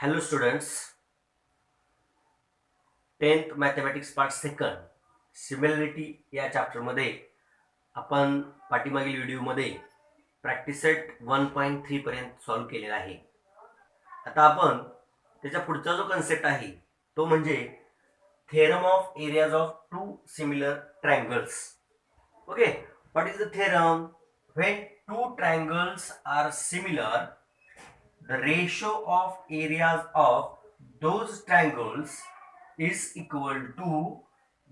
Hello students, 10th mathematics part second similarity या चॅप्टरमध्ये आपण पाठीमागील व्हिडिओमध्ये प्रॅक्टिस सेट 1.3 पर्यंत सॉल्व्ह केलेला आहे. आता आपण त्याच्या पुढचा जो कन्सेप्ट आहे तो म्हणजे theorem of areas of two similar triangles. Okay, what is the theorem? When two triangles are similar, the ratio of areas of those triangles is equal to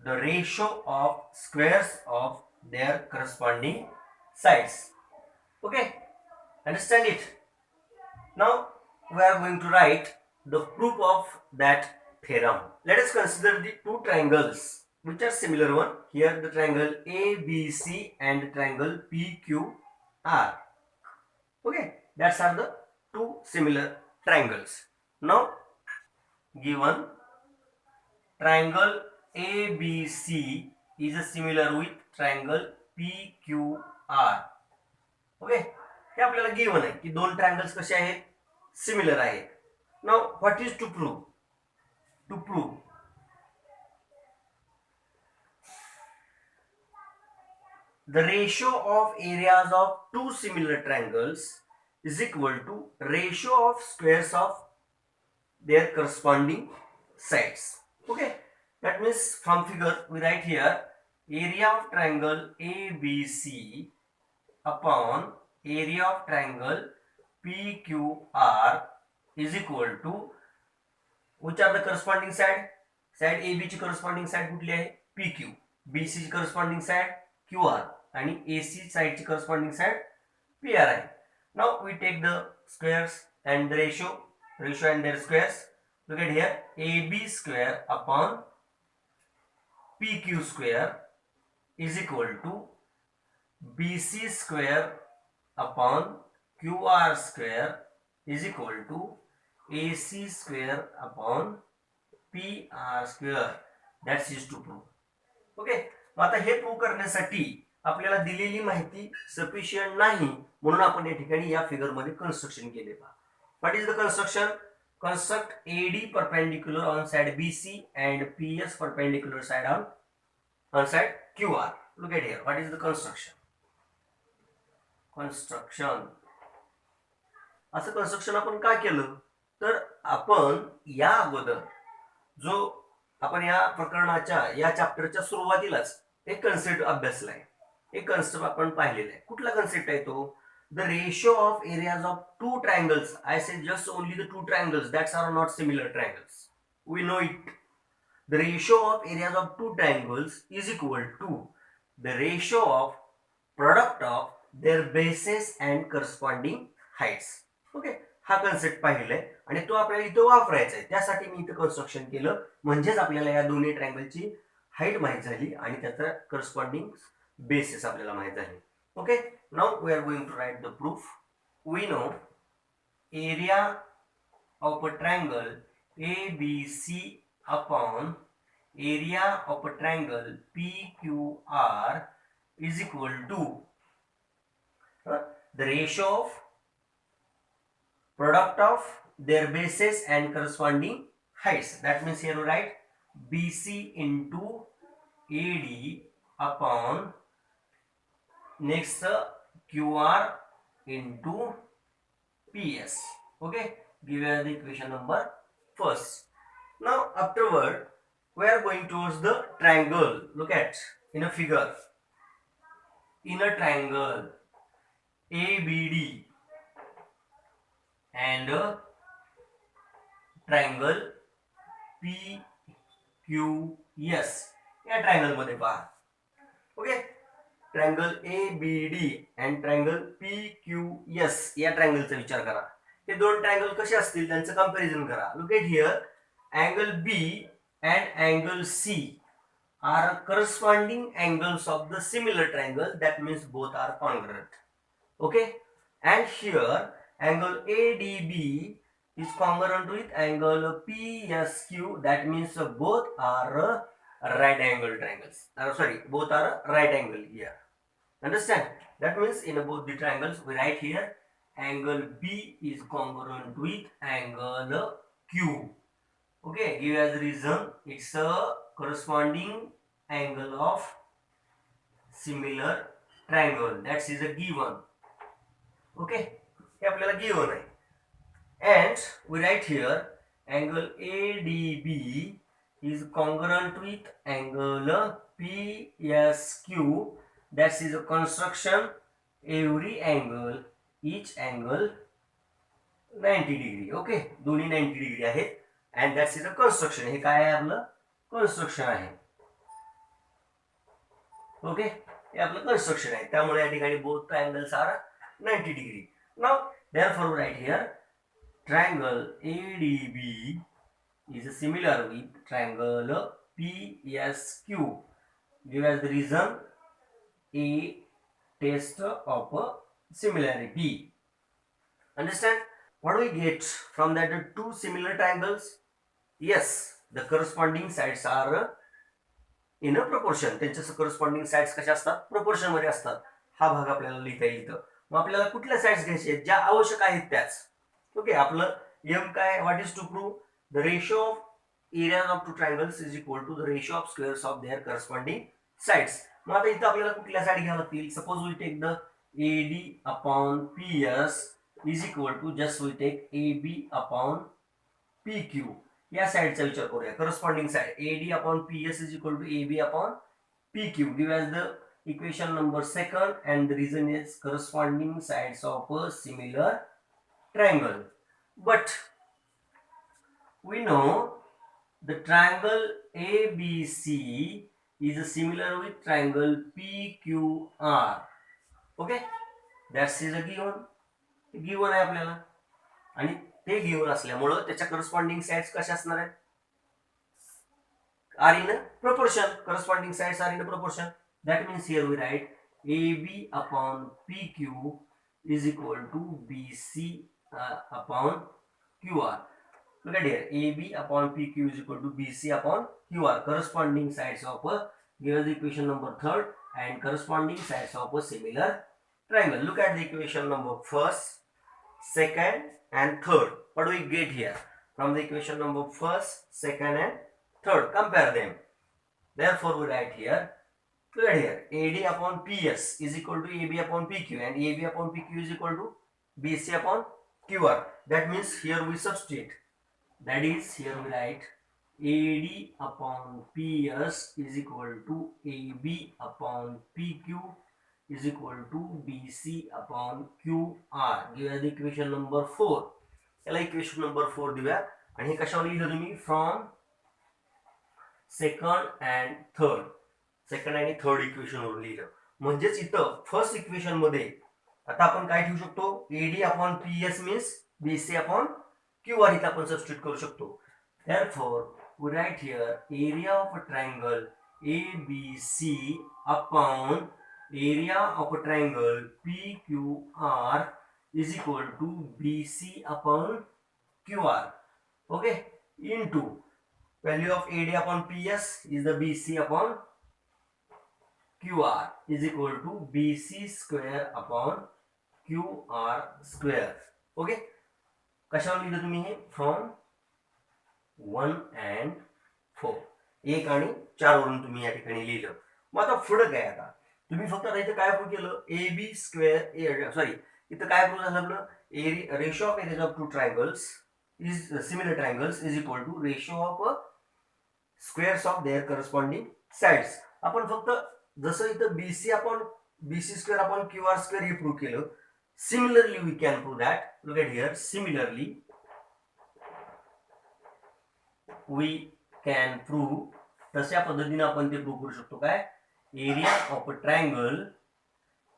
the ratio of squares of their corresponding sides. Okay, understand it? Now we are going to write the proof of that theorem. Let us consider the two triangles which are similar one. Here the triangle ABC and the triangle PQR. Okay, that's are the two similar triangles. Now given triangle ABC is a similar with triangle PQR. Okay, हे आपल्याला given आहे की दोन triangles कसे आहेत, similar आहेत. Now what is to prove? To prove the ratio of areas of two similar triangles is equal to ratio of squares of their corresponding sides. Okay, that means from figure we write here area of triangle ABC upon area of triangle PQR is equal to which are the corresponding side? Side AB ची corresponding side कुठली आहे? PQ. BC ची corresponding side QR आणि AC side ची corresponding side PR आहे. Now we take the squares and the ratio and their squares. Look at here, AB square upon PQ square is equal to BC square upon QR square is equal to AC square upon PR square. That's is to prove. Okay, मग आता हे prove करण्यासाठी आपल्याला दिलेली माहिती sufficient नाही, म्हणून आपण या ठिकाणी या फिगर मध्ये कन्स्ट्रक्शन केले. पहा, what is the construction? construct AD perpendicular on side BC and PS perpendicular side on side QR. Look at here, what is the construction? असं कन्स्ट्रक्शन आपण का केलं? तर आपण या अगोदर जो आपण या प्रकरणाच्या या चॅप्टरच्या सुरुवातीलाच एक कन्सेप्ट अभ्यासलाय, एक कन्सेप्ट आपण पाहिलेला आहे. कुठला कन्सेप्ट आहे तो? the ratio of areas of two triangles. I say just only the two triangles that are not similar triangles. We know it. The ratio of areas of two triangles is equal to the ratio of product of their bases and corresponding heights. Okay, हा concept पाहिलाय आणि तो आपल्याला इथं वापरायचा आहे. त्यासाठी मी इथं कन्स्ट्रक्शन केलं, म्हणजेच आपल्याला या दोन्ही ट्रायंगलची हाईट माहित झाली आणि त्याचा करस्पॉन्डिंग बेसिस आपल्याला माहित झाले. Okay, now we are going to write the proof. We know area of a triangle ABC upon area of a triangle PQR is equal to the ratio of product of their bases and corresponding heights. That means here we write BC into AD upon next QR into PS. Okay, give us the equation number first. Now afterward we are going towards the triangle. Look at in a figure, in a triangle ABD and a triangle PQS. या triangle मध्ये पहा. Okay, triangle ABD and triangle PQS या ट्रायंगलचा विचार करा. हे दोन triangle कसे असतील त्यांचं कंपॅरिझन करा. Look at here, angle B and angle C are corresponding angles of the similar triangle. That means both are congruent. Okay, and here angle ADB is congruent with angle PSQ. That means both are right angle triangles. Both are right angle here. Understand? That means in both the triangles we write here angle B is congruent with angle Q. Okay, give as the reason it's a corresponding angle of similar triangle. That is a given. Okay, हे आपल्याला given आहे. And we write here angle ADB is congruent with angle PSQ. That is a construction. Every angle, each angle 90 degree. Okay, दोन्ही 90 degree आहेत. And that is a construction. हे काय आहे आपलं construction आहे. Okay, हे आपलं construction आहे. त्यामुळे या ठिकाणी both angles are 90 degree. Now therefore write here triangle ADB is similar with triangle PSQ. Give as the reason a test of similarity. Understand? What do we get from that two similar triangles? Yes, the corresponding sides are in a proportion. त्यांच्या corresponding sides कशा असतात? Proportion मध्ये असतात. हा भाग आपल्याला लिहिता येईल. मग आपल्याला कुठल्या साइड्स घ्यायचे आहेत ज्या आवश्यक आहेत त्याच. ओके, आपलं एम काय? What is to prove the ratio of areas of two triangles is equal to the ratio of squares of their corresponding sides. मग आता इथं आपल्याला कुठल्या साइड घ्याव्या लागतील? Suppose we take the AD upon PS is equal to just we take AB upon PQ. या साइडचा विचार करूया. Corresponding side AD upon PS is equal to AB upon PQ. Give as the equation number second, and the reason is corresponding sides of a similar triangle. But we know the triangle ABC is similar with triangle PQR. Okay, that is a given आहे आपल्याला. आणि ते given असल्यामुळे त्याच्या corresponding sides कशा असणार आहेत? are in a proportion. Corresponding sides are in a proportion. That means here we write AB upon PQ is equal to BC upon QR. Look at here, AB upon PQ is equal to BC upon QR. Corresponding sides of a, give us the equation number third, and corresponding sides of a similar triangle. Look at the equation number first, second and third. What do we get here? From the equation number first, second and third, compare them. Therefore we write here, look at here, AD upon PS is equal to AB upon PQ, and AB upon PQ is equal to BC upon QR. That means here we substitute. That is, here we write AD upon PS is equal to AB upon PQ is equal to BC upon QR. Give us the equation number 4. याला equation number 4 Divya. आणि हे कशावर लिहिलं तुम्ही? From second and third. Second आणि third equation वरून लिहिलं. म्हणजेच इथं फर्स्ट इक्वेशन मध्ये आता आपण काय ठेवू शकतो? AD upon PS means BC upon QR इथं आपण सबस्टिट्यूट करू शकतो. Therefore we write here area of a triangle ABC upon area of a triangle PQR is equal to BC upon QR. Okay, into value of AD upon PS is the BC upon QR is equal to BC square upon QR square. Okay, कशावर लिहिलं तुम्ही हे? From 1 and 4, 1 आणि 4 वरून तुम्ही या ठिकाणी लिहिलं. मग आता पुढे काय? आता तुम्ही फक्त इथं काय प्रूव्ह केलं? AB स्क्वेअर, सॉरी, इथं काय प्रूव्ह झालं आपलं? Ratio of areas of two triangles is similar triangles is equal to ratio of squares of their corresponding sides. आपण फक्त जसं इथं BC square upon QR square हे प्रूव्ह केलं. Similarly we can prove that. Look at here, similarly we can prove, तशा पद्धतीने आपण ते प्रूव्ह करू शकतो. काय? Area of a triangle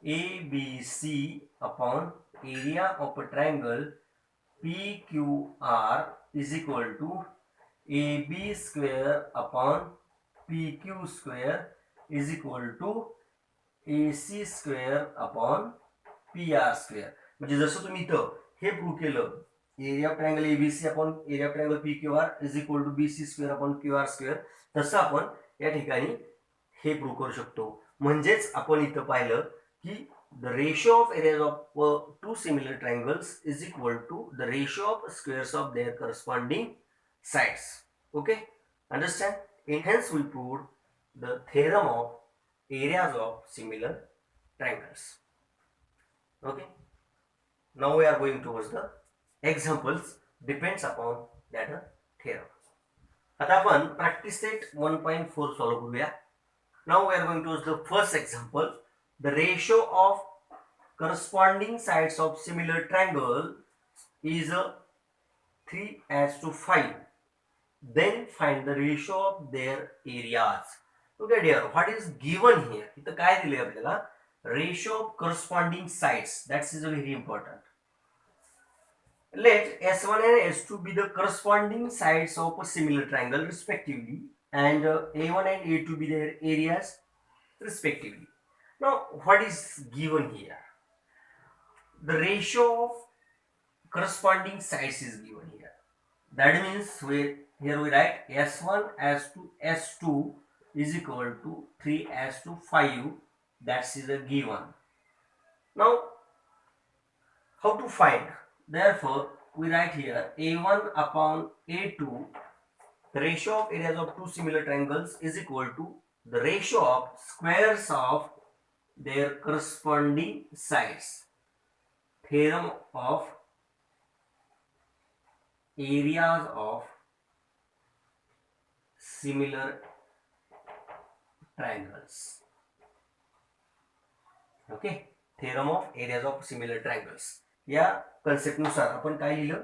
ABC upon area of a triangle PQR is equal to AB square upon PQ square is equal to AC square upon PR square. म्हणजे जसं तुम्ही इथं हे प्रूव्ह केलं, area of triangle ABC upon area of triangle PQR is equal to BC square upon QR square, तसं आपण या ठिकाणी हे प्रूव्ह करू शकतो. म्हणजेच आपण इथं पाहिलं की the ratio of areas of two similar triangles is equal to the ratio of squares of their corresponding sides. Okay, understand? In hence we proved the theorem of areas of similar triangles. Okay, now we are going towards the examples depends upon that theorem. आता आपण practice set 1.4 solve करूया. Now we are going to the first example. The ratio of corresponding sides of similar triangle is 3:5. Then find the ratio of their areas. Look at here, what is given here? इथं काय दिले आपल्याला? Ratio of corresponding sides. That is very important. Let S1 and S2 be the corresponding sides of a similar triangle respectively, and A1 and A2 be their areas respectively. Now, what is given here? The ratio of corresponding sides is given here. That means here we write S1 as to S2 is equal to 3:5. That is a given. Now, how to find? Therefore, we write here A1 upon A2. The ratio of areas of two similar triangles is equal to the ratio of squares of their corresponding sides. Theorem of areas of similar triangles. Okay, theorem of areas of similar triangles. या concept नुसार आपण काय लिहिलं?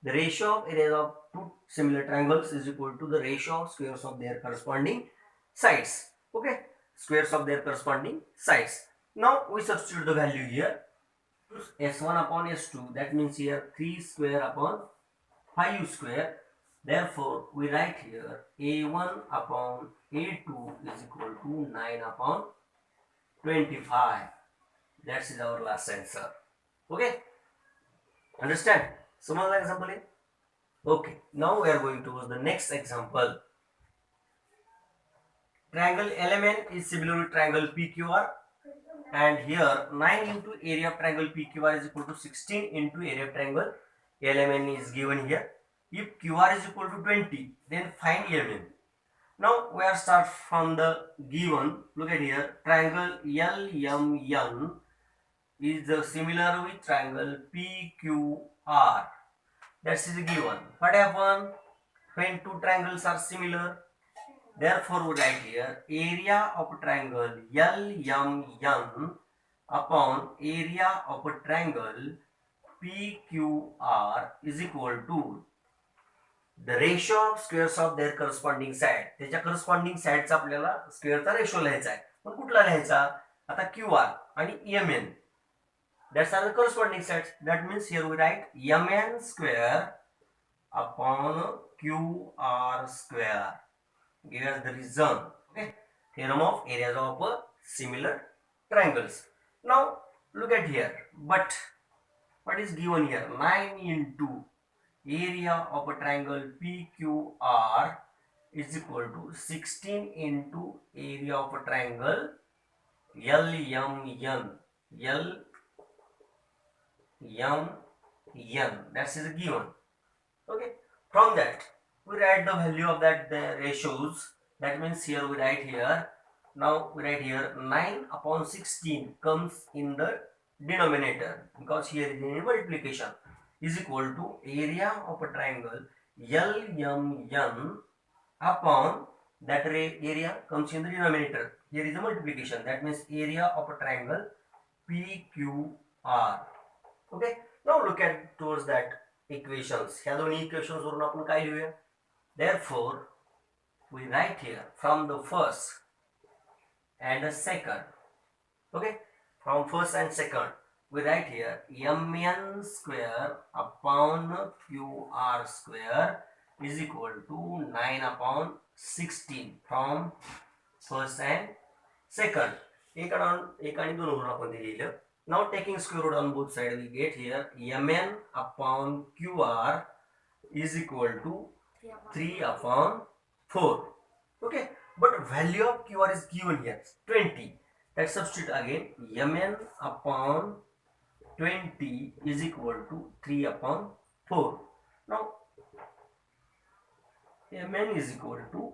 The ratio of areas of two similar triangles is equal to the ratio of squares of their corresponding sides. Okay, squares of their corresponding sides. Now we substitute the value here. S1 upon S2, that means here 3 square upon 5 square. Therefore, we write here A1 upon A2 is equal to 9 upon 25. That is our last answer. Okay, understand? Small example. Okay, now we are going to the next example. Triangle LMN is similar to triangle PQR, and here 9 into area of triangle PQR is equal to 16 into area of triangle LMN is given here. If QR is equal to 20, then find LMN. Now we are start from the given. Look at here, triangle LMN is similar with triangle PQR. That is given. What happens when two triangles are similar? Therefore, we write here area of triangle LMN upon area of a triangle PQR is equal to the ratio of squares of their corresponding side. त्याच्या corresponding sides आपल्याला स्क्वेअरचा ratio लिहायचा आहे. पण कुठला लिहायचा? आता QR आणि MN. That's are the corresponding sides. That means here we write MN square upon QR square. Give us the reason. Okay, theorem of areas of similar triangles. Now look at here. But what is given here? 9 into area of a triangle PQR is equal to 16 into area of a triangle LMN. That is given. Okay, from that we write the value of that the ratios. That means here we write here, now we write here 9 upon 16 comes in the denominator because here is a multiplication, is equal to area of a triangle LMN upon that area comes in the denominator. Here is a multiplication, that means area of a triangle PQR. Okay, now look at towards that equations. ह्या दोन्ही equations वरून आपण काय लिहूया? Therefore, we write here from the first and the second. Okay, from first and second we write here MN square upon QR square is equal to 9 upon 16 from first and second. एक आणि दोन वरून आपण ते लिहिलं. Now taking square root on both sides, we get here MN upon QR is equal to 3 upon 4. Okay, but value of QR is given here 20. Let's substitute again. MN upon 20 is equal to 3 upon 4. Now Mn is equal to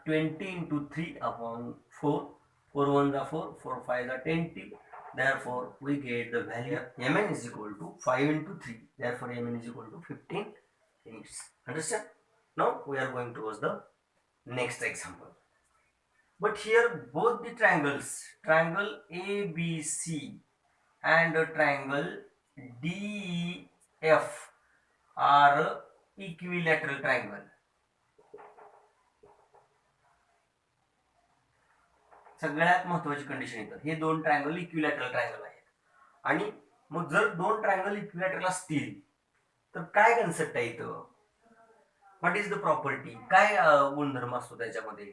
20 into 3 upon 4. 4 1s are 4, 4 5s are 20. Therefore, we get the value Mn is equal to 5 into 3. Therefore, Mn is equal to 15 units. Understand? Now, we are going towards the next example. But here, both the triangles, triangle ABC and triangle DEF are equilateral triangle. सगळ्यात महत्वाची condition येतं, हे दोन triangle equilateral triangle आहेत. आणि मग जर दोन triangle equilateral असतील तर काय कन्सेप्ट आहे इथं, व्हॉट इज द प्रॉपर्टी, काय गुणधर्म असतो त्याच्यामध्ये.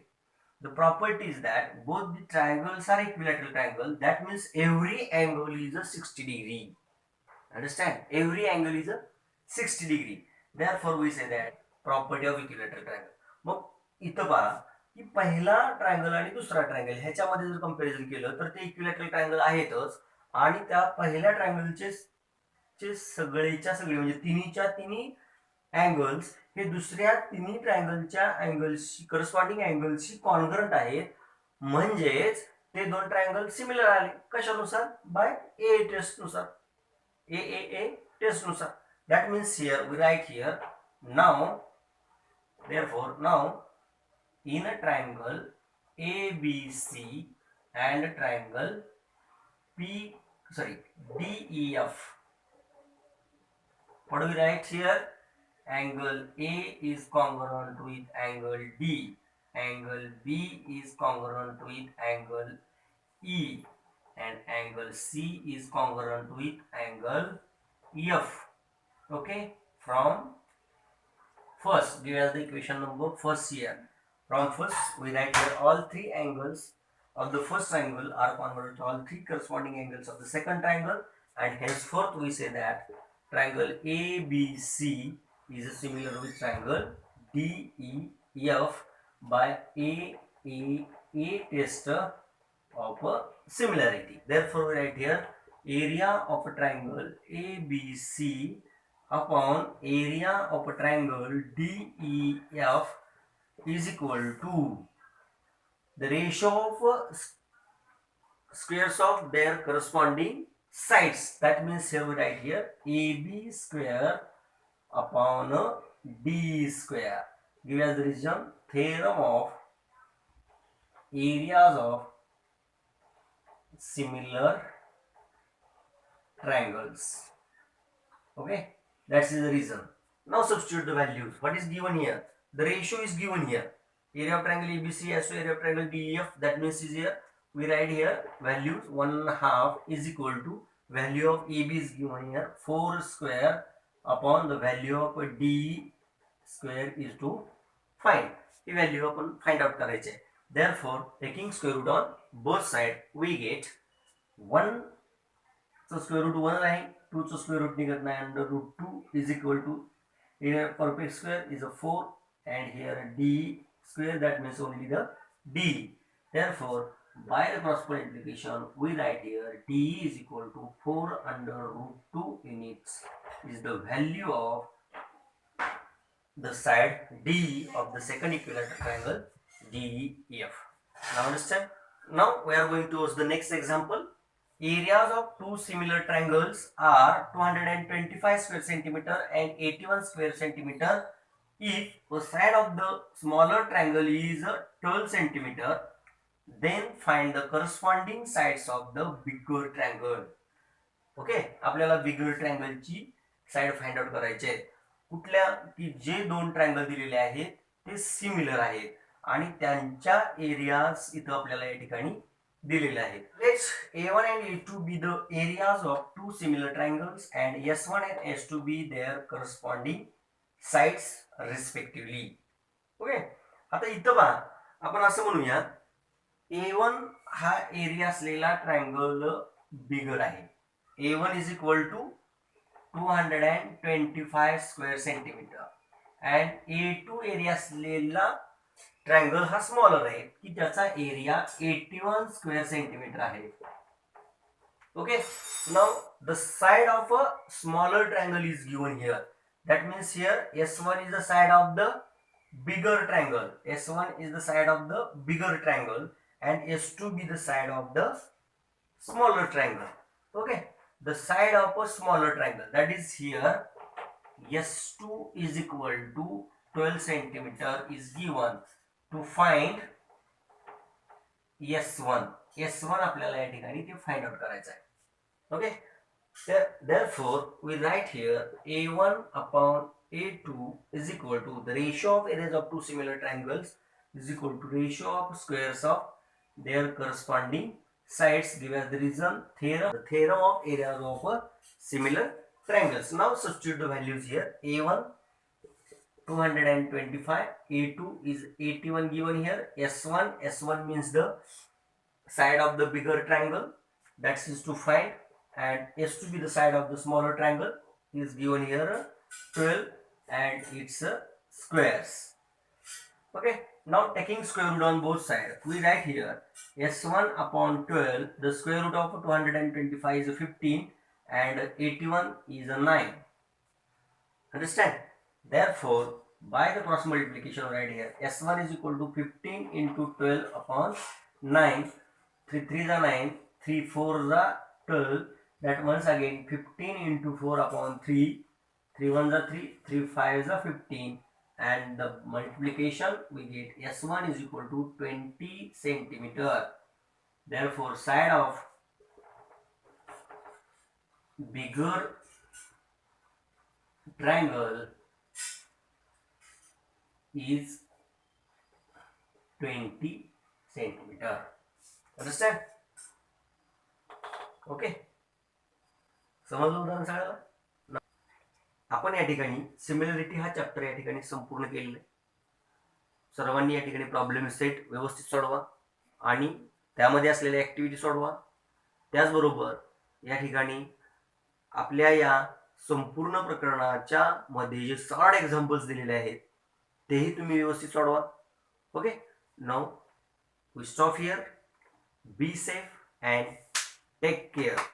The property is that both the triangles are equilateral triangle. That means every angle is a 60 degree. Understand, every angle is a 60 degree. therefore we say that property of equilateral triangle. मग इथं पहा की पहिला triangle आणि दुसरा triangle ह्याच्यामध्ये जर comparison केलं तर ते इक्विलॅटरल ट्रायंगल आहेतच. आणि त्या पहिल्या ट्रायंगलचे सगळेच्या सगळे म्हणजे तिन्हीच्या तिन्ही अँगल्स हे दुसऱ्या तिन्ही ट्रायंगलच्या अँगल्सशी करस्पॉन्डिंग अँगल्सशी कॉन्ग्रंट आहेत. म्हणजेच ते दोन ट्रायंगल सिमिलर आले. कशानुसार? बाय ए टेस्ट नुसार, ए टेस्ट नुसार. That means here we write here now, therefore now in a triangle ABC and a triangle DEF, what do we write here? Angle A is congruent with angle D, angle B is congruent with angle E, and angle C is congruent with angle F. Okay, from first give us the equation number first here. From first we write here all three angles of the first triangle are congruent to all three corresponding angles of the second triangle, and henceforth we say that triangle ABC is similar with triangle DEF by a test of similarity. Therefore we write here area of a triangle ABC upon area of a triangle DEF is equal to the ratio of squares of their corresponding sides. That means here we write here AB square upon D square. Give us the reason, theorem of areas of similar triangles. Okay, that's the reason. Now substitute the values. What is given here? The ratio is given here. Area of triangle ABC as to area of triangle DEF. That means is here we write here values 1/2 is equal to value of AB is given here 4 square upon the value of D square is to find. The value upon find out करायचे. Therefore taking square root on both sides we get 1 so square root 1 आहे, 2 चं square root निघत नाही, under root 2 is equal to here perfect square is a 4 and here D square, that means only the D. Therefore by the cross multiplication we write here D is equal to 4 under root 2 units is the value of the side D of the second equilateral triangle DEF. Now understand? Now we are going towards the next example. Areas of two similar triangles are 225 square centimeter and 81 square centimeter. If the side of the smaller triangle is 12 centimeter, then find the corresponding sides of the bigger triangle. Okay, आपल्याला bigger triangle ची side find out करायचे आहेत. कुठल्या की जे दोन triangle दिलेले आहेत ते सिमिलर आहेत आणि त्यांच्या एरियाज इथं आपल्याला या ठिकाणी दिलेले आहेत. Let's A1 and A2 be the areas of two similar triangles and S1 and S2 be their corresponding sides respectively. Okay, आता इथं पहा आपण असं म्हणूया A1 हा एरिया असलेला ट्रायंगल बिगर आहे. A1 is equal to 225 square centimetre and A2 area असलेला ट्रायंगल हा स्मॉलर आहे की त्याचा एरिया 81 स्क्वेअर सेंटीमीटर आहे. Okay, now the side of a smaller triangle is given here. That means here S1 is the side of the bigger triangle. S1 is the side of the bigger triangle and S2 be the side of the smaller triangle. Okay, the side of a smaller triangle, that is here S2 is equal to 12 centimeter is given. To find S1 आपल्याला या ठिकाणी ते find out करायचं आहे. Okay, therefore we write here A1 upon A2 is equal to the ratio of areas of two similar triangles is equal to ratio of squares of their corresponding sides. Give us the reason theorem, the theorem of areas of similar triangles. Now substitute the values here. A1 225, A2 is 81 given here. S1 means the side of the bigger triangle, that is to find, and S to be the side of the smaller triangle is given here 12 and its squares. Okay, now taking square root on both sides, we write here S1 upon 12, the square root of 225 is 15 and 81 is a 9. Understand? Therefore, by the cross multiplication right here, S1 is equal to 15 into 12 upon 9. 3 3 is 9, 3 4 is 12. That once again 15 into 4 upon 3, 3 1 is 3, 3 5 is 15, and the multiplication we get S1 is equal to 20 centimeter. Therefore, side of bigger triangle is 20 centimeter. Understand? Okay, समजलं उदाहरण सगळ्याला. आपण या ठिकाणी similarity हा chapter या ठिकाणी संपूर्ण केलेला आहे. सर्वांनी या ठिकाणी प्रॉब्लेम सेट व्यवस्थित सोडवा आणि त्यामध्ये असलेल्या ऍक्टिव्हिटी सोडवा. त्याचबरोबर या ठिकाणी आपल्या या संपूर्ण प्रकरणाच्या मध्ये जे 6 एक्झाम्पल्स दिलेले आहेत तेही तुम्ही व्यवस्थित सोडवा. Okay, now we stop here. Be safe and take care.